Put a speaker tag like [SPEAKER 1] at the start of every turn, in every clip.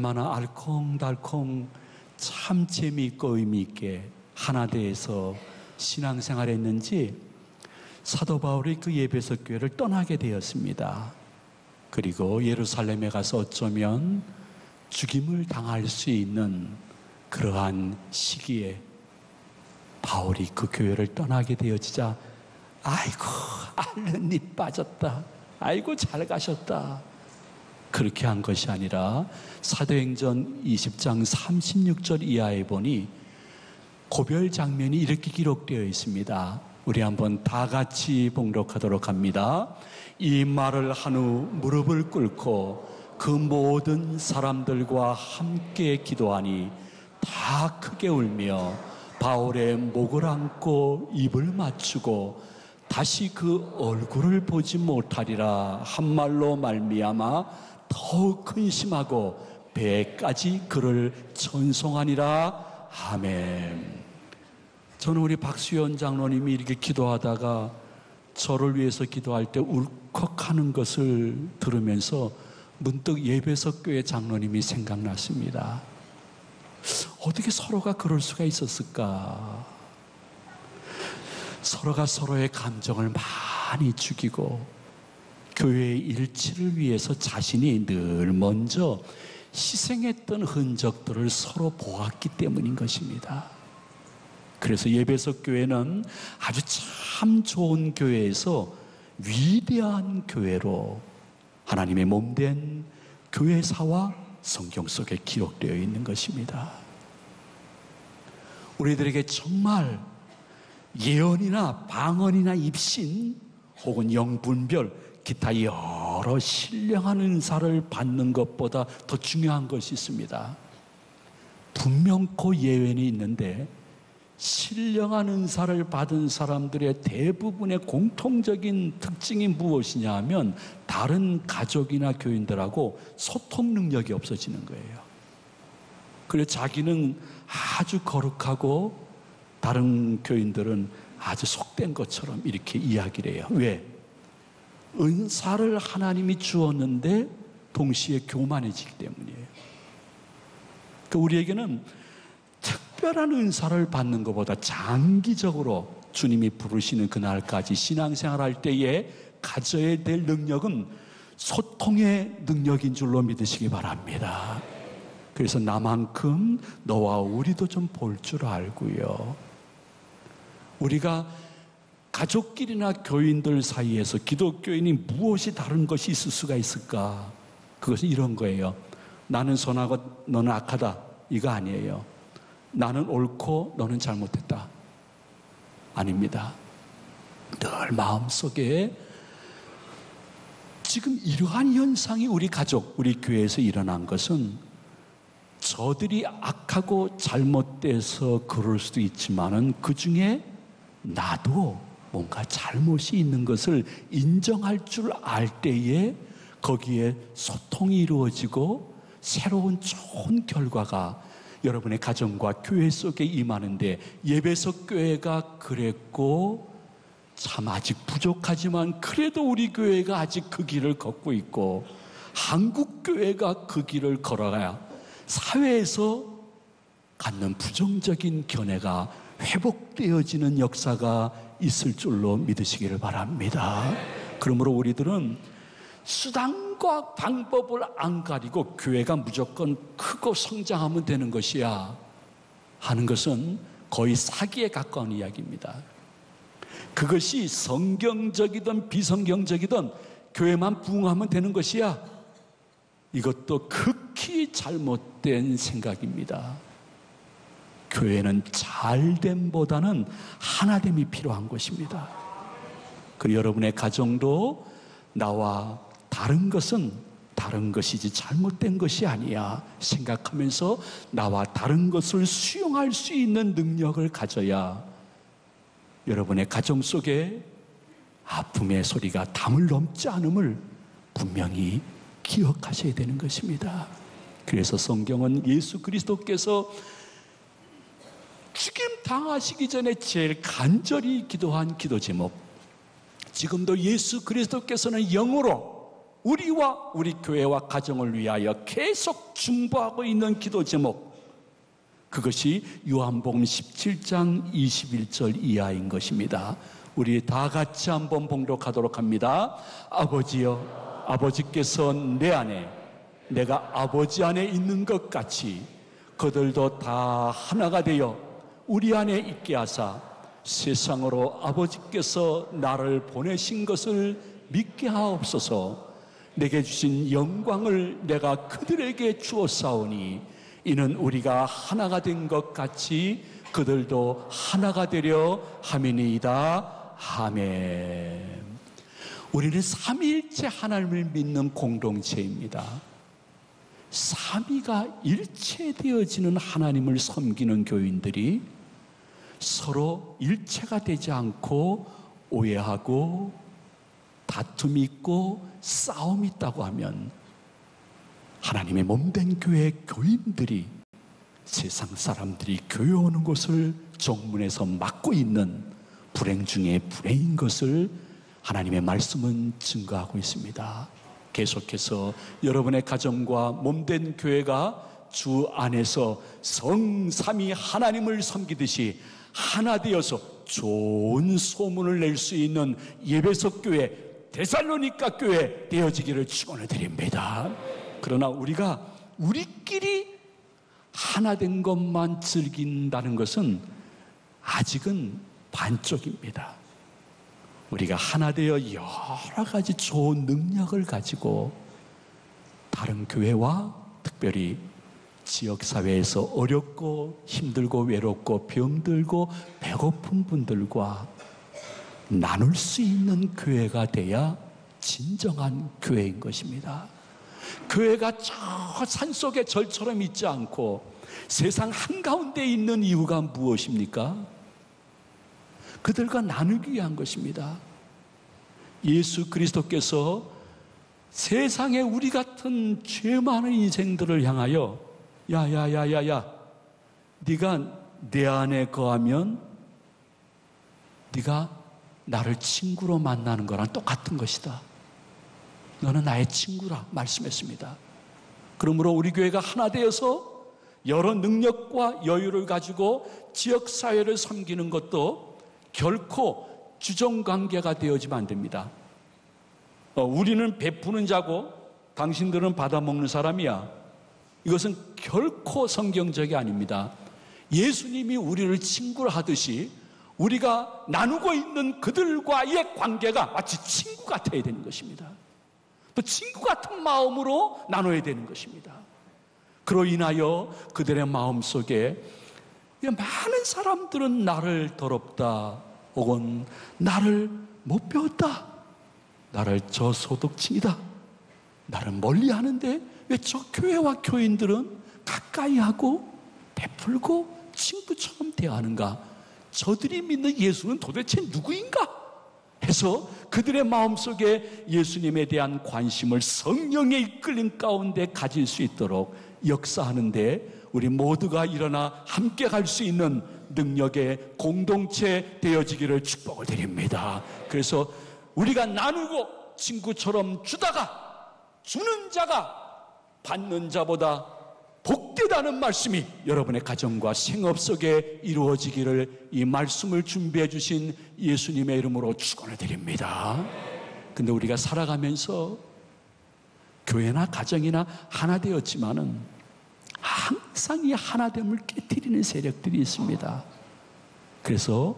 [SPEAKER 1] 얼마나 알콩달콩 참 재미있고 의미있게 하나 되어서 신앙생활했는지 사도 바울이 그 에베소 교회를 떠나게 되었습니다. 그리고 예루살렘에 가서 어쩌면 죽임을 당할 수 있는 그러한 시기에 바울이 그 교회를 떠나게 되어지자 아이고 앓는 잎 빠졌다, 아이고 잘 가셨다, 그렇게 한 것이 아니라 사도행전 20장 36절 이하에 보니 고별 장면이 이렇게 기록되어 있습니다. 우리 한번 다 같이 봉독하도록 합니다. 이 말을 한 후 무릎을 꿇고 그 모든 사람들과 함께 기도하니 다 크게 울며 바울의 목을 안고 입을 맞추고 다시 그 얼굴을 보지 못하리라 한 말로 말미암아 더욱 근심하고 배까지 그를 찬송하니라. 아멘. 저는 우리 박수현 장로님이 이렇게 기도하다가 저를 위해서 기도할 때 울컥하는 것을 들으면서 문득 예배석 교회 장로님이 생각났습니다. 어떻게 서로가 그럴 수가 있었을까? 서로가 서로의 감정을 많이 죽이고 교회의 일치를 위해서 자신이 늘 먼저 희생했던 흔적들을 서로 보았기 때문인 것입니다. 그래서 예배석 교회는 아주 참 좋은 교회에서 위대한 교회로 하나님의 몸된 교회사와 성경 속에 기록되어 있는 것입니다. 우리들에게 정말 예언이나 방언이나 입신 혹은 영분별 기타 여러 신령한 은사를 받는 것보다 더 중요한 것이 있습니다. 분명코 예언이 있는데 신령한 은사를 받은 사람들의 대부분의 공통적인 특징이 무엇이냐 하면 다른 가족이나 교인들하고 소통 능력이 없어지는 거예요. 그래서 자기는 아주 거룩하고 다른 교인들은 아주 속된 것처럼 이렇게 이야기를 해요. 왜? 은사를 하나님이 주었는데 동시에 교만해지기 때문이에요. 그러니까 우리에게는 특별한 은사를 받는 것보다 장기적으로 주님이 부르시는 그날까지 신앙생활할 때에 가져야 될 능력은 소통의 능력인 줄로 믿으시기 바랍니다. 그래서 나만큼 너와 우리도 좀 볼 줄 알고요. 우리가 가족끼리나 교인들 사이에서 기독교인이 무엇이 다른 것이 있을 수가 있을까? 그것은 이런 거예요. 나는 선하고 너는 악하다, 이거 아니에요. 나는 옳고 너는 잘못했다, 아닙니다. 늘 마음속에 지금 이러한 현상이 우리 가족, 우리 교회에서 일어난 것은 저들이 악하고 잘못돼서 그럴 수도 있지만은 그 중에 나도 뭔가 잘못이 있는 것을 인정할 줄 알 때에 거기에 소통이 이루어지고 새로운 좋은 결과가 여러분의 가정과 교회 속에 임하는데, 예배석 교회가 그랬고 참 아직 부족하지만 그래도 우리 교회가 아직 그 길을 걷고 있고, 한국 교회가 그 길을 걸어가야 사회에서 갖는 부정적인 견해가 회복되어지는 역사가 있을 줄로 믿으시기를 바랍니다. 그러므로 우리들은 수단과 방법을 안 가리고 교회가 무조건 크고 성장하면 되는 것이야 하는 것은 거의 사기에 가까운 이야기입니다. 그것이 성경적이든 비성경적이든 교회만 부흥하면 되는 것이야, 이것도 극히 잘못된 생각입니다. 교회는 잘됨보다는 하나됨이 필요한 것입니다. 그리고 여러분의 가정도 나와 다른 것은 다른 것이지 잘못된 것이 아니야 생각하면서 나와 다른 것을 수용할 수 있는 능력을 가져야 여러분의 가정 속에 아픔의 소리가 담을 넘지 않음을 분명히 기억하셔야 되는 것입니다. 그래서 성경은 예수 그리스도께서 죽임 당하시기 전에 제일 간절히 기도한 기도 제목, 지금도 예수 그리스도께서는 영으로 우리와 우리 교회와 가정을 위하여 계속 중보하고 있는 기도 제목, 그것이 요한복음 17장 21절 이하인 것입니다. 우리 다 같이 한번 봉독하도록 합니다. 아버지여, 아버지께서 내 안에, 내가 아버지 안에 있는 것 같이 그들도 다 하나가 되어 우리 안에 있게 하사 세상으로 아버지께서 나를 보내신 것을 믿게 하옵소서. 내게 주신 영광을 내가 그들에게 주었사오니 이는 우리가 하나가 된 것 같이 그들도 하나가 되려 함이니이다. 아멘. 우리는 삼위일체 하나님을 믿는 공동체입니다. 삼위가 일체되어지는 하나님을 섬기는 교인들이 서로 일체가 되지 않고 오해하고 다툼이 있고 싸움이 있다고 하면 하나님의 몸된 교회 교인들이 세상 사람들이 교회 오는 것을 정문에서 막고 있는 불행 중에 불행인 것을 하나님의 말씀은 증거하고 있습니다. 계속해서 여러분의 가정과 몸된 교회가 주 안에서 성삼위 하나님을 섬기듯이 하나 되어서 좋은 소문을 낼 수 있는 예배석 교회, 데살로니가 교회 되어지기를 축원을 드립니다. 그러나 우리가 우리끼리 하나 된 것만 즐긴다는 것은 아직은 반쪽입니다. 우리가 하나 되어 여러 가지 좋은 능력을 가지고 다른 교회와 특별히 지역사회에서 어렵고 힘들고 외롭고 병들고 배고픈 분들과 나눌 수 있는 교회가 돼야 진정한 교회인 것입니다. 교회가 저 산속의 절처럼 있지 않고 세상 한가운데 있는 이유가 무엇입니까? 그들과 나누기 위한 것입니다. 예수 그리스도께서 세상에 우리 같은 죄 많은 인생들을 향하여 야야야야야, 네가 내 안에 거하면 네가 나를 친구로 만나는 거랑 똑같은 것이다. 너는 나의 친구라 말씀했습니다. 그러므로 우리 교회가 하나 되어서 여러 능력과 여유를 가지고 지역사회를 섬기는 것도 결코 주종관계가 되어지면 안 됩니다. 우리는 베푸는 자고 당신들은 받아먹는 사람이야. 이것은 결코 성경적이 아닙니다. 예수님이 우리를 친구로 하듯이 우리가 나누고 있는 그들과의 관계가 마치 친구 같아야 되는 것입니다. 또 친구 같은 마음으로 나눠야 되는 것입니다. 그로 인하여 그들의 마음속에 많은 사람들은 나를 더럽다 혹은 나를 못 배웠다, 나를 저소득층이다, 나를 멀리하는데 왜 저 교회와 교인들은 가까이 하고 베풀고 친구처럼 대하는가? 저들이 믿는 예수는 도대체 누구인가? 해서 그들의 마음속에 예수님에 대한 관심을 성령의 이끌림 가운데 가질 수 있도록 역사하는데 우리 모두가 일어나 함께 갈 수 있는 능력의 공동체 되어지기를 축복을 드립니다. 그래서 우리가 나누고 친구처럼 주다가 주는 자가 받는 자보다 복되다는 말씀이 여러분의 가정과 생업 속에 이루어지기를 이 말씀을 준비해 주신 예수님의 이름으로 축원을 드립니다. 근데 우리가 살아가면서 교회나 가정이나 하나 되었지만은 항상 이 하나됨을 깨트리는 세력들이 있습니다. 그래서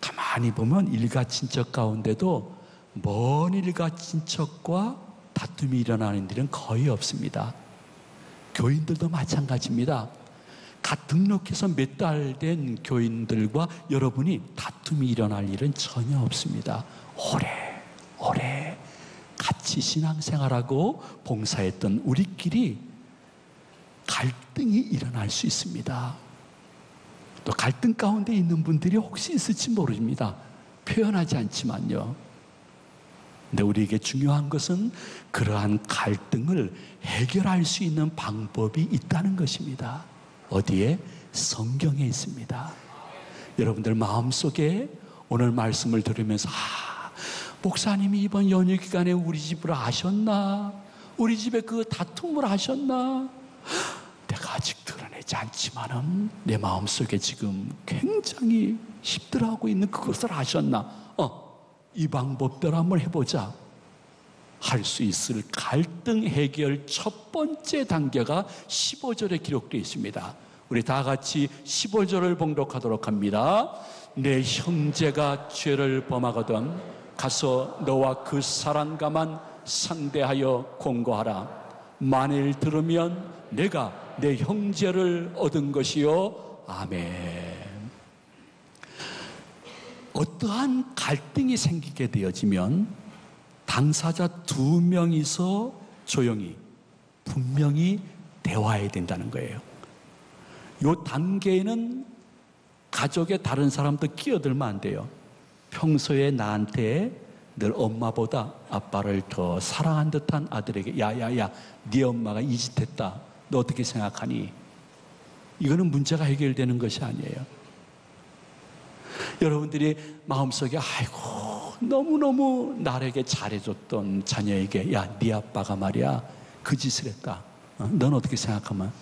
[SPEAKER 1] 가만히 보면 일가친척 가운데도 먼 일가친척과 다툼이 일어나는 일은 거의 없습니다. 교인들도 마찬가지입니다. 갓 등록해서 몇 달 된 교인들과 여러분이 다툼이 일어날 일은 전혀 없습니다. 오래 같이 신앙생활하고 봉사했던 우리끼리 갈등이 일어날 수 있습니다. 또 갈등 가운데 있는 분들이 혹시 있을지 모릅니다. 표현하지 않지만요. 근데 우리에게 중요한 것은 그러한 갈등을 해결할 수 있는 방법이 있다는 것입니다. 어디에? 성경에 있습니다. 여러분들 마음속에 오늘 말씀을 들으면서 목사님이 이번 연휴 기간에 우리 집을 아셨나? 우리 집에 그 다툼을 아셨나? 내가 아직 드러내지 않지만은 내 마음속에 지금 굉장히 힘들어하고 있는 그것을 아셨나? 이 방법대로 한번 해보자. 할 수 있을 갈등 해결 첫 번째 단계가 15절에 기록되어 있습니다. 우리 다 같이 15절을 봉독하도록 합니다. 내 형제가 죄를 범하거든 가서 너와 그 사람과만 상대하여 공고하라. 만일 들으면 내가 내 형제를 얻은 것이요. 아멘. 어떠한 갈등이 생기게 되어지면 당사자 두 명이서 조용히 분명히 대화해야 된다는 거예요. 이 단계에는 가족의 다른 사람도 끼어들면 안 돼요. 평소에 나한테 늘 엄마보다 아빠를 더 사랑한 듯한 아들에게 야야야 네 엄마가 이 짓 했다. 너 어떻게 생각하니? 이거는 문제가 해결되는 것이 아니에요. 여러분들이 마음속에 아이고 너무너무 나에게 잘해줬던 자녀에게 야 네 아빠가 말이야 그 짓을 했다. 넌 어떻게 생각하면?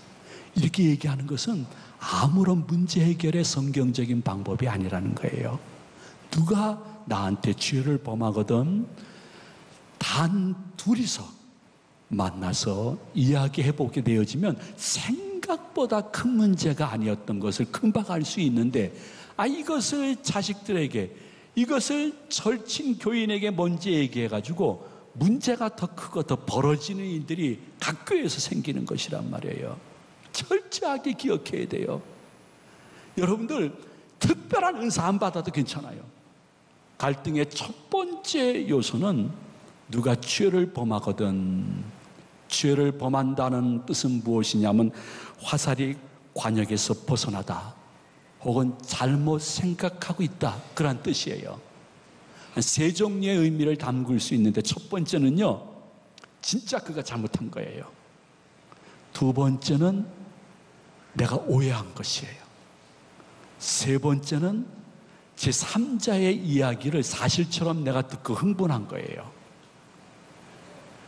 [SPEAKER 1] 이렇게 얘기하는 것은 아무런 문제 해결의 성경적인 방법이 아니라는 거예요. 누가 나한테 죄를 범하거든 단 둘이서 만나서 이야기해보게 되어지면 생각보다 큰 문제가 아니었던 것을 금방 알 수 있는데 이것을 자식들에게 이것을 절친 교인에게 먼저 얘기해가지고 문제가 더 크고 더 벌어지는 일들이 각 교회에서 생기는 것이란 말이에요. 철저하게 기억해야 돼요. 여러분들 특별한 은사 안 받아도 괜찮아요. 갈등의 첫 번째 요소는 누가 죄를 범하거든 죄를 범한다는 뜻은 무엇이냐면 화살이 관역에서 벗어나다 혹은 잘못 생각하고 있다 그런 뜻이에요. 세 종류의 의미를 담글 수 있는데 첫 번째는요 진짜 그가 잘못한 거예요. 두 번째는 내가 오해한 것이에요. 세 번째는 제3자의 이야기를 사실처럼 내가 듣고 흥분한 거예요.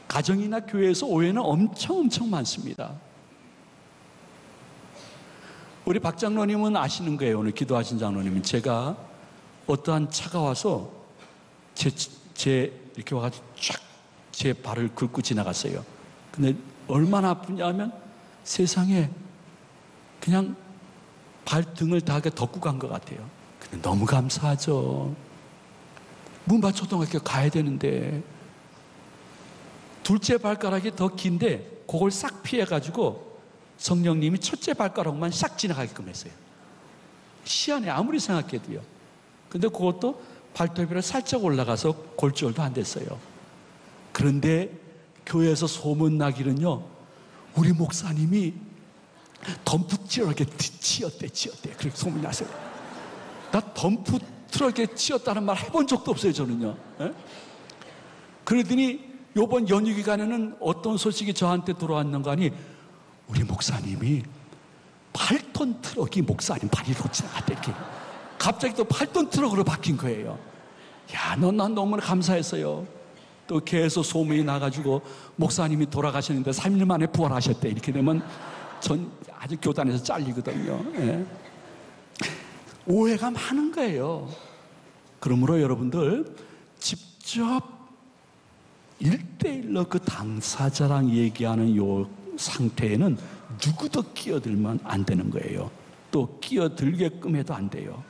[SPEAKER 1] 가정이나 교회에서 오해는 엄청 많습니다. 우리 박 장로님은 아시는 거예요. 오늘 기도하신 장로님은 제가 어떠한 차가 와서 이렇게 와가지고 쫙 제 발을 긁고 지나갔어요. 근데 얼마나 아프냐면 세상에 그냥 발등을 다 덮고 간 것 같아요. 근데 너무 감사하죠. 문바 초등학교 가야 되는데 둘째 발가락이 더 긴데 그걸 싹 피해가지고 성령님이 첫째 발가락만 싹 지나가게끔 했어요. 희한해 아무리 생각해도요. 근데 그것도 발톱이라 살짝 올라가서 골절도 안 됐어요. 그런데 교회에서 소문나기는요 우리 목사님이 덤프 트럭에 치였대. 그렇게 소문이 났어요. 나 덤프 트럭에 치였다는 말 해본 적도 없어요 저는요. 그러더니 이번 연휴 기간에는 어떤 소식이 저한테 들어왔는가 하니 우리 목사님이 8톤 트럭이 목사님 발위로 지나갔대. 이렇게 갑자기 또 8톤 트럭으로 바뀐 거예요. 야, 난 너무나 감사했어요. 또 계속 소문이 나가지고 목사님이 돌아가셨는데 3일 만에 부활하셨대. 이렇게 되면 전 아주 교단에서 잘리거든요. 예. 오해가 많은 거예요. 그러므로 여러분들 직접 1대1로 그 당사자랑 얘기하는 요 상태에는 누구도 끼어들면 안 되는 거예요. 또 끼어들게끔 해도 안 돼요.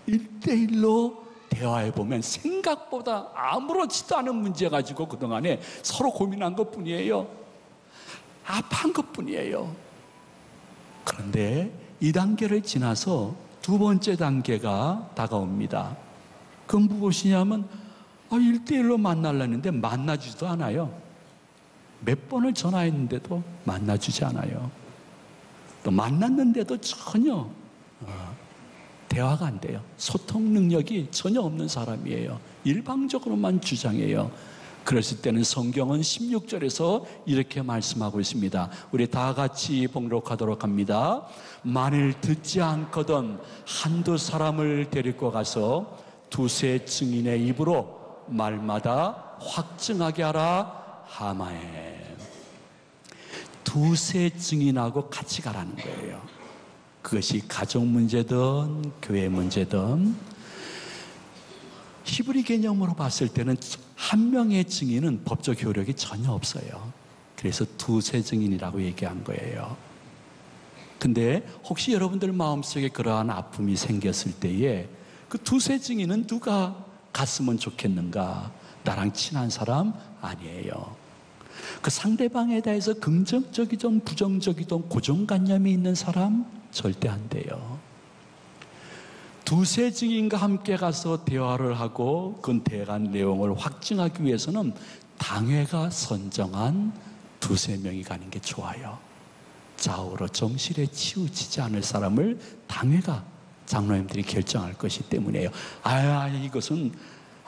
[SPEAKER 1] 1대1로 대화해보면 생각보다 아무렇지도 않은 문제 가지고 그동안에 서로 고민한 것뿐이에요. 아파한 것뿐이에요. 그런데 이 단계를 지나서 두 번째 단계가 다가옵니다. 그건 무엇이냐면 1대1로 만나려는데 만나주지도 않아요. 몇 번을 전화했는데도 만나주지 않아요. 또 만났는데도 전혀 대화가 안 돼요. 소통 능력이 전혀 없는 사람이에요. 일방적으로만 주장해요. 그랬을 때는 성경은 16절에서 이렇게 말씀하고 있습니다. 우리 다 같이 봉독하도록 합니다. 만일 듣지 않거든 한두 사람을 데리고 가서 두세 증인의 입으로 말마다 확증하게 하라 하마에. 두세 증인하고 같이 가라는 거예요. 그것이 가족 문제든 교회 문제든. 히브리 개념으로 봤을 때는 한 명의 증인은 법적 효력이 전혀 없어요. 그래서 두세 증인이라고 얘기한 거예요. 근데 혹시 여러분들 마음속에 그러한 아픔이 생겼을 때에 그 두세 증인은 누가 갔으면 좋겠는가? 나랑 친한 사람 아니에요. 그 상대방에 대해서 긍정적이든 부정적이든 고정관념이 있는 사람 절대 안 돼요. 두세 증인과 함께 가서 대화를 하고 그 대화한 내용을 확증하기 위해서는 당회가 선정한 두세 명이 가는 게 좋아요. 좌우로 정실에 치우치지 않을 사람을 당회가, 장로님들이 결정할 것이기 때문에요. 이것은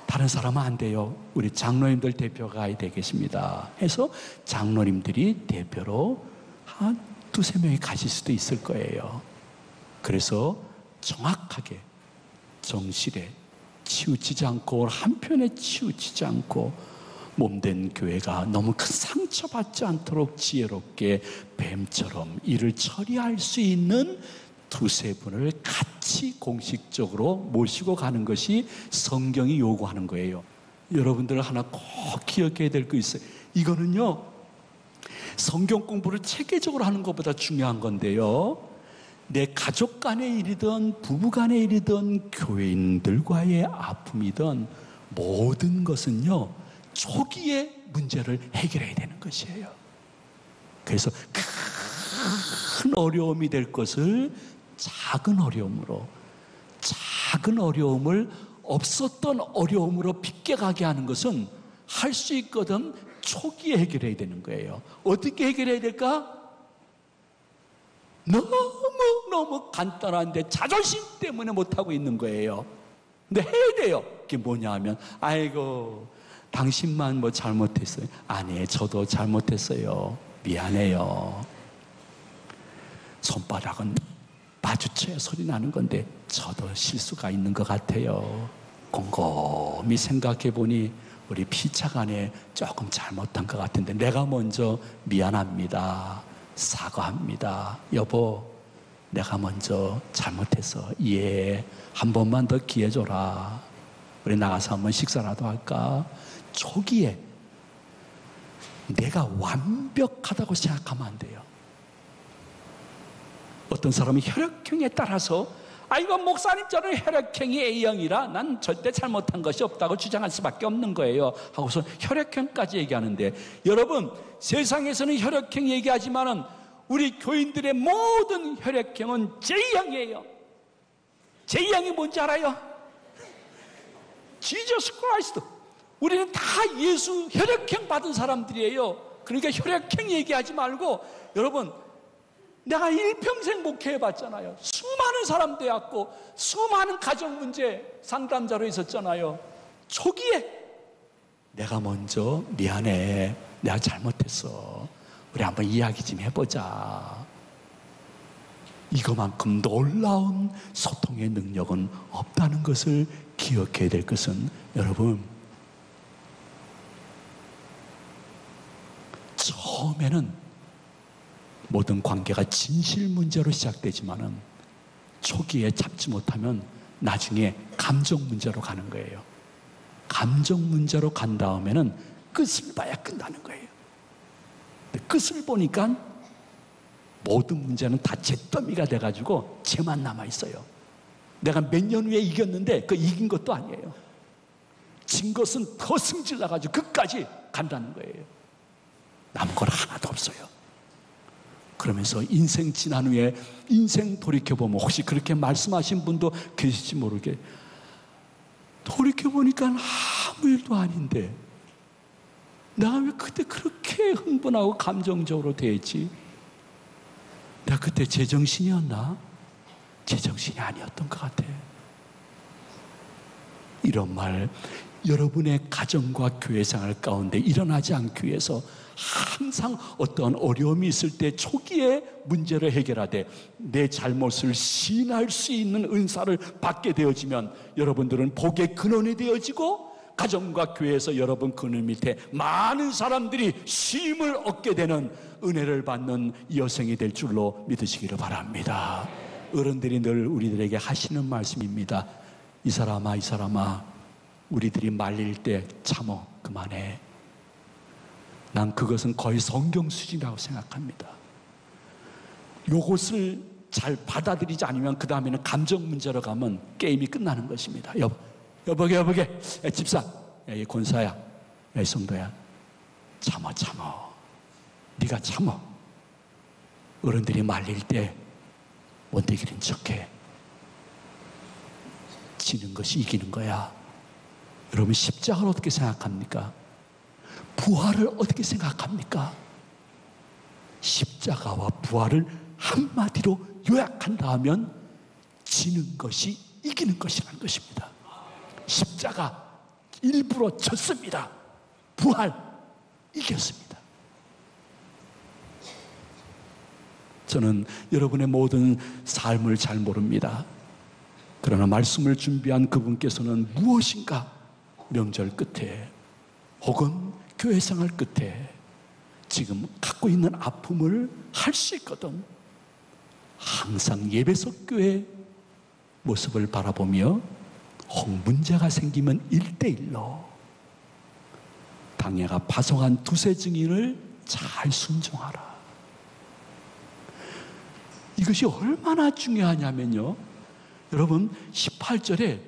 [SPEAKER 1] 다른 사람은 안 돼요. 우리 장로님들 대표가 가야 되겠습니다 해서 장로님들이 대표로 한 두세 명이 가실 수도 있을 거예요. 그래서 정확하게 정실에 치우치지 않고 한편에 치우치지 않고 몸된 교회가 너무 큰 상처받지 않도록 지혜롭게 뱀처럼 일을 처리할 수 있는 두세 분을 같이 공식적으로 모시고 가는 것이 성경이 요구하는 거예요. 여러분들 하나 꼭 기억해야 될 거 있어요. 이거는요, 성경 공부를 체계적으로 하는 것보다 중요한 건데요, 내 가족 간의 일이든 부부 간의 일이든 교회인들과의 아픔이든 모든 것은요, 초기에 문제를 해결해야 되는 것이에요. 그래서 큰 어려움이 될 것을 작은 어려움을 없었던 어려움으로 빗겨가게 하는 것은 할 수 있거든 초기에 해결해야 되는 거예요. 어떻게 해결해야 될까? 너무 간단한데 자존심 때문에 못하고 있는 거예요. 근데 해야 돼요. 그게 뭐냐 하면, 아이고 당신만 뭐 잘못했어요. 아니, 저도 잘못했어요. 미안해요. 손바닥은 마주쳐야 소리 나는 건데 저도 실수가 있는 것 같아요. 곰곰이 생각해 보니 우리 피차간에 조금 잘못한 것 같은데 내가 먼저 미안합니다. 사과합니다. 여보, 내가 먼저 잘못해서 이해해. 한 번만 더 기회 줘라. 우리 나가서 한번 식사라도 할까? 초기에 내가 완벽하다고 생각하면 안 돼요. 어떤 사람이 혈액형에 따라서 이거 목사님 저는 혈액형이 A형이라 난 절대 잘못한 것이 없다고 주장할 수밖에 없는 거예요 하고서 혈액형까지 얘기하는데, 여러분, 세상에서는 혈액형 얘기하지만은 우리 교인들의 모든 혈액형은 J형이에요. J형이 뭔지 알아요? 지저스 크라이스트. 우리는 다 예수 혈액형 받은 사람들이에요. 그러니까 혈액형 얘기하지 말고, 여러분, 내가 일평생 목회해봤잖아요. 수많은 사람 대했고 수많은 가정 문제 상담자로 있었잖아요. 초기에 내가 먼저 미안해, 내가 잘못했어, 우리 한번 이야기 좀 해보자. 이거만큼 놀라운 소통의 능력은 없다는 것을 기억해야 될 것은, 여러분, 처음에는 모든 관계가 진실 문제로 시작되지만은 초기에 잡지 못하면 나중에 감정 문제로 가는 거예요. 감정 문제로 간 다음에는 끝을 봐야 끝나는 거예요. 근데 끝을 보니까 모든 문제는 다 잿더미가 돼가지고 쟤만 남아있어요. 내가 몇 년 후에 이겼는데 그 이긴 것도 아니에요. 진 것은 더 승질 나가지고 끝까지 간다는 거예요. 남은 건 하나도 없어요. 그러면서 인생 지난 후에 인생 돌이켜보면, 혹시 그렇게 말씀하신 분도 계실지 모르게, 돌이켜보니까 아무 일도 아닌데 내가 왜 그때 그렇게 흥분하고 감정적으로 대했지? 내가 그때 제정신이었나? 제정신이 아니었던 것 같아. 이런 말, 여러분의 가정과 교회 생활 가운데 일어나지 않기 위해서 항상 어떠한 어려움이 있을 때 초기에 문제를 해결하되 내 잘못을 시인할 수 있는 은사를 받게 되어지면 여러분들은 복의 근원이 되어지고 가정과 교회에서 여러분 그늘 밑에 많은 사람들이 쉼을 얻게 되는 은혜를 받는 여성이 될 줄로 믿으시기를 바랍니다. 어른들이 늘 우리들에게 하시는 말씀입니다. 이 사람아, 이 사람아, 우리들이 말릴 때 참어, 그만해. 난 그것은 거의 성경 수준이라고 생각합니다. 요것을 잘 받아들이지 않으면 그 다음에는 감정 문제로 가면 게임이 끝나는 것입니다. 여보게, 야, 집사, 야, 이 권사야, 야, 이 성도야, 참어. 네가 참어. 어른들이 말릴 때 원대기린 척해. 지는 것이 이기는 거야. 여러분, 십자가를 어떻게 생각합니까? 부활을 어떻게 생각합니까? 십자가와 부활을 한마디로 요약한다 하면 지는 것이 이기는 것이라는 것입니다. 십자가 일부러 졌습니다. 부활 이겼습니다. 저는 여러분의 모든 삶을 잘 모릅니다. 그러나 말씀을 준비한 그분께서는 무엇인가 명절 끝에 혹은 교회 생활 끝에 지금 갖고 있는 아픔을 할 수 있거든 항상 예배석 교회 모습을 바라보며 혹 문제가 생기면 1:1로 당회가 파송한 두세 증인을 잘 순종하라. 이것이 얼마나 중요하냐면요, 여러분 18절에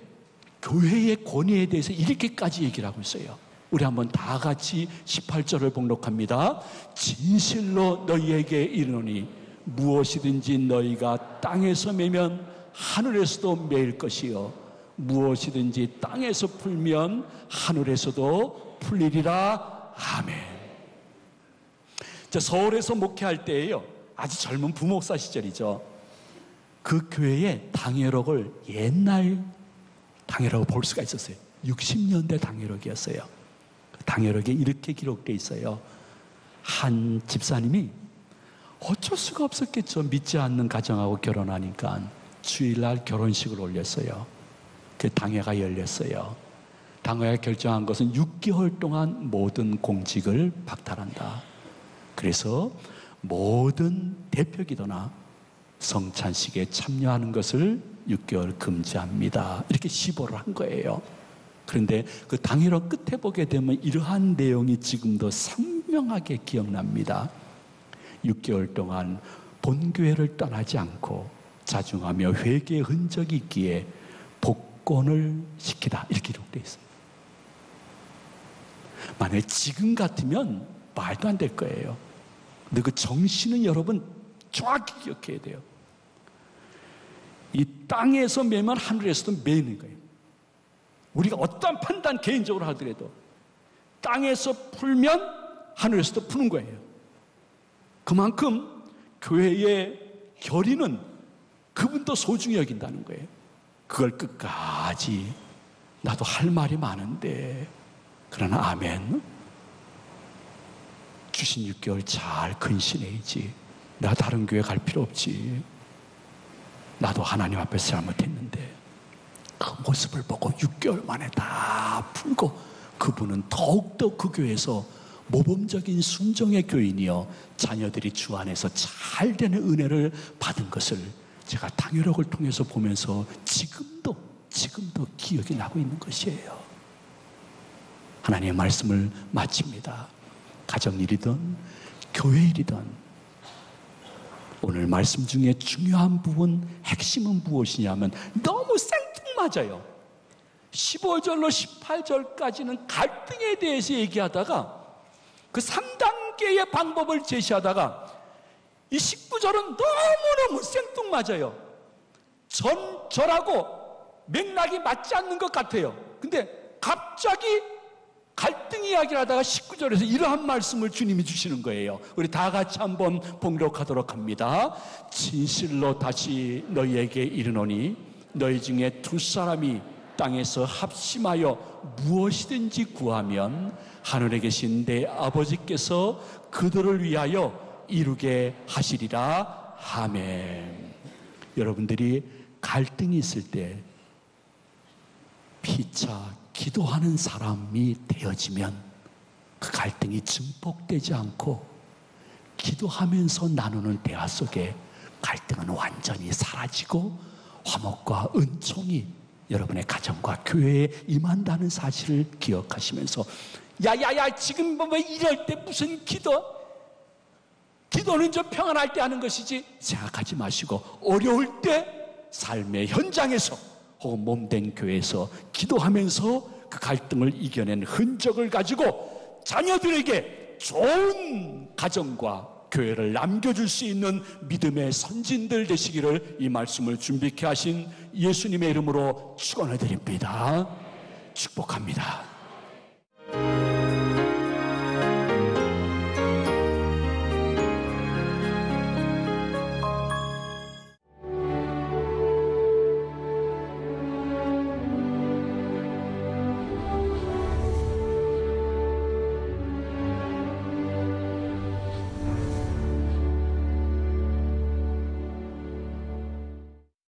[SPEAKER 1] 교회의 권위에 대해서 이렇게까지 얘기를 하고 있어요. 우리 한번 다 같이 18절을 봉독합니다. 진실로 너희에게 이르노니 무엇이든지 너희가 땅에서 매면 하늘에서도 매일 것이요 무엇이든지 땅에서 풀면 하늘에서도 풀리리라. 아멘. 자, 서울에서 목회할 때예요. 아주 젊은 부목사 시절이죠. 그 교회에 당회록을 옛날 당회록을 볼 수가 있었어요. 60년대 당회록이었어요. 당회록에 이렇게 기록되어 있어요. 한 집사님이 어쩔 수가 없었겠죠. 믿지 않는 가정하고 결혼하니까 주일날 결혼식을 올렸어요. 그 당회가 열렸어요. 당회가 결정한 것은 6개월 동안 모든 공직을 박탈한다. 그래서 모든 대표기도나 성찬식에 참여하는 것을 6개월 금지합니다. 이렇게 시보를 한 거예요. 그런데 그 당회로 끝에 보게 되면 이러한 내용이 지금도 선명하게 기억납니다. 6개월 동안 본교회를 떠나지 않고 자중하며 회개의 흔적이 있기에 복권을 시키다. 이렇게 기록되어 있어요. 만약에 지금 같으면 말도 안 될 거예요. 근데 그 정신은 여러분 정확히 기억해야 돼요. 이 땅에서 매면 하늘에서도 매는 거예요. 우리가 어떠한 판단 개인적으로 하더라도 땅에서 풀면 하늘에서도 푸는 거예요. 그만큼 교회의 결의는 그분도 소중히 여긴다는 거예요. 그걸 끝까지 나도 할 말이 많은데 그러나 아멘 주신 6개월 잘 근신해야지. 나 다른 교회 갈 필요 없지. 나도 하나님 앞에서 잘못했는데 그 모습을 보고 6개월 만에 다 풀고 그분은 더욱더 그 교회에서 모범적인 순종의 교인이요 자녀들이 주 안에서 잘 되는 은혜를 받은 것을 제가 당회록을 통해서 보면서 지금도 기억이 나고 있는 것이에요. 하나님의 말씀을 마칩니다. 가정일이든 교회일이든 오늘 말씀 중에 중요한 부분, 핵심은 무엇이냐면 너무 생뚱맞아요. 15절로 18절까지는 갈등에 대해서 얘기하다가 그 3단계의 방법을 제시하다가 이 19절은 너무너무 생뚱맞아요. 절하고 맥락이 맞지 않는 것 같아요. 근데 갑자기 갈등 이야기를 하다가 19절에서 이러한 말씀을 주님이 주시는 거예요. 우리 다 같이 한번 봉독하도록 합니다. 진실로 다시 너희에게 이르노니 너희 중에 두 사람이 땅에서 합심하여 무엇이든지 구하면 하늘에 계신 내 아버지께서 그들을 위하여 이루게 하시리라. 아멘. 여러분들이 갈등이 있을 때 피차 기도하는 사람이 되어지면 그 갈등이 증폭되지 않고 기도하면서 나누는 대화 속에 갈등은 완전히 사라지고 화목과 은총이 여러분의 가정과 교회에 임한다는 사실을 기억하시면서 야야야 지금 뭐 이럴 때 무슨 기도는 좀 평안할 때 하는 것이지 생각하지 마시고 어려울 때 삶의 현장에서 혹은 몸된 교회에서 기도하면서 그 갈등을 이겨낸 흔적을 가지고 자녀들에게 좋은 가정과 교회를 남겨줄 수 있는 믿음의 선진들 되시기를 이 말씀을 준비케 하신 예수님의 이름으로 축원해 드립니다. 축복합니다.